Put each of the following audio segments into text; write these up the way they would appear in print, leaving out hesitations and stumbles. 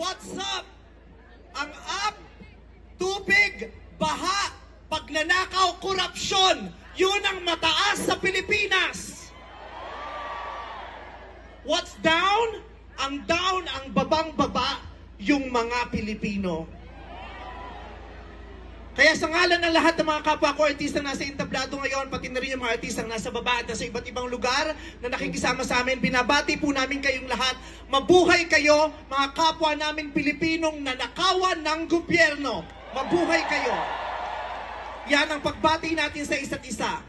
What's up? Ang up, tubig, baha, pagnanakaw, korupsyon, yun ang mataas sa Pilipinas. What's down? Ang down, ang babang-baba, yung mga Pilipino. Kaya sa ngalan ng lahat ng mga kapwa ko artistang nasa entablado ngayon, pati na rin yung mga artistang nasa baba at nasa iba't ibang lugar na nakikisama sa amin, binabati po namin kayong lahat. Mabuhay kayo, mga kapwa namin Pilipinong nanakawan ng gobyerno. Mabuhay kayo. Yan ang pagbati natin sa isa't isa.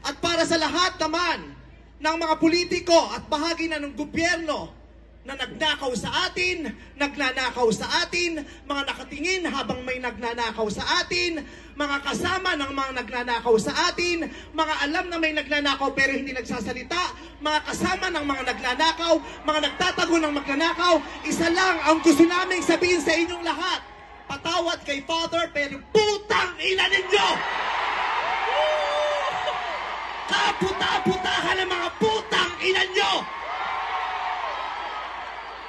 At para sa lahat naman ng mga politiko at bahagi na ng gobyerno na nagnakaw sa atin, nagnanakaw sa atin, mga nakatingin habang may nagnanakaw sa atin, mga kasama ng mga nagnanakaw sa atin, mga alam na may nagnanakaw pero hindi nagsasalita, mga kasama ng mga nagnanakaw, mga nagtatago ng magnanakaw, isa lang ang gusto naming sabihin sa inyong lahat. Patawad kay Father pero putang ina ninyo! Kaputa-putahan ng mga putang ina nyo!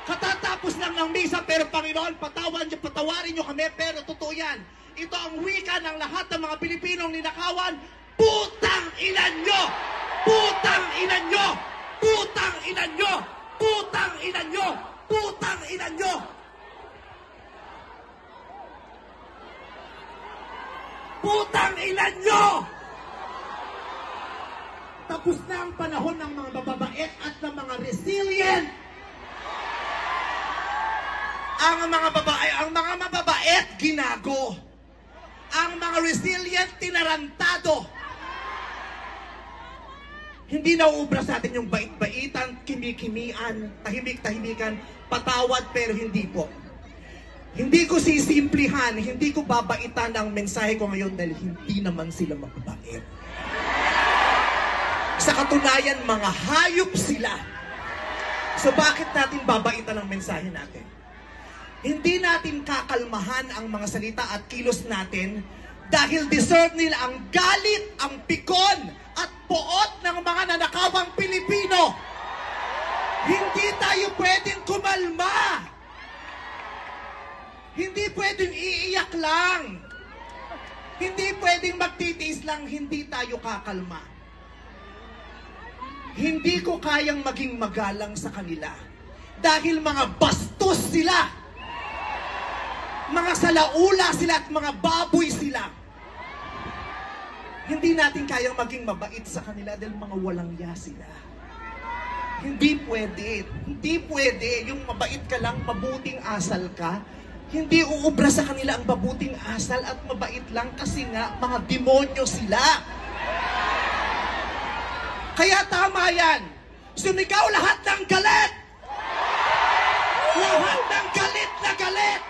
Katatapos lang ng misa, pero Panginoon, patawarin nyo kami, pero totoo yan. Ito ang wika ng lahat ng mga Pilipinong ninakawan, putang ina nyo! Putang ina nyo! Putang ina nyo! Putang ina nyo! Putang ina nyo! Putang ina nyo! Tapos na ang panahon ng mga mababait at ng mga resilient. Ang mga mababait, ginago. Ang mga resilient, tinarantado. Hindi nauubra sa atin yung bait-baitan, kimi-kimian, tahimik-tahimikan, patawad pero hindi po. Hindi ko sisimplihan, hindi ko babaitan ang mensahe ko ngayon dahil hindi naman sila mababait. Sa katunayan, mga hayop sila. So bakit natin babaitan ang mensahe natin? Hindi natin kakalmahan ang mga salita at kilos natin dahil deserve nila ang galit, ang pikon at poot ng mga nanakawang Pilipino. Hindi tayo pwedeng kumalma. Hindi pwedeng iiyak lang. Hindi pwedeng magtitiis lang, hindi tayo kakalma. Hindi ko kayang maging magalang sa kanila dahil mga bastos sila. Mga salaula sila at mga baboy sila. Hindi natin kayang maging mabait sa kanila dahil mga walang ya sila. Hindi pwede. Hindi pwede. Yung mabait ka lang, mabuting asal ka. Hindi uubra sa kanila ang mabuting asal at mabait lang kasi nga mga demonyo sila. Kaya tama yan. Sumigaw lahat ng galit. Lahat ng galit na galit.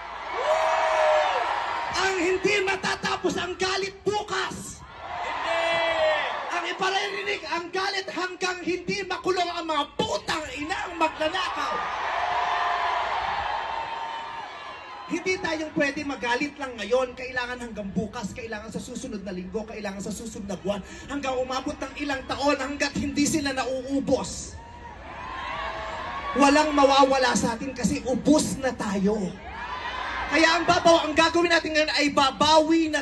Ang hindi matatapos ang galit bukas. Ang iparirinig ang galit hanggang hindi makulong ang mga putang inang magnanakaw. Hindi tayong pwede magalit lang ngayon. Kailangan hanggang bukas, kailangan sa susunod na linggo, kailangan sa susunod na buwan, hanggang umabot ng ilang taon hanggat hindi sila nauubos. Walang mawawala sa atin kasi ubos na tayo. Kaya ang gagawin natin ngayon ay babawi na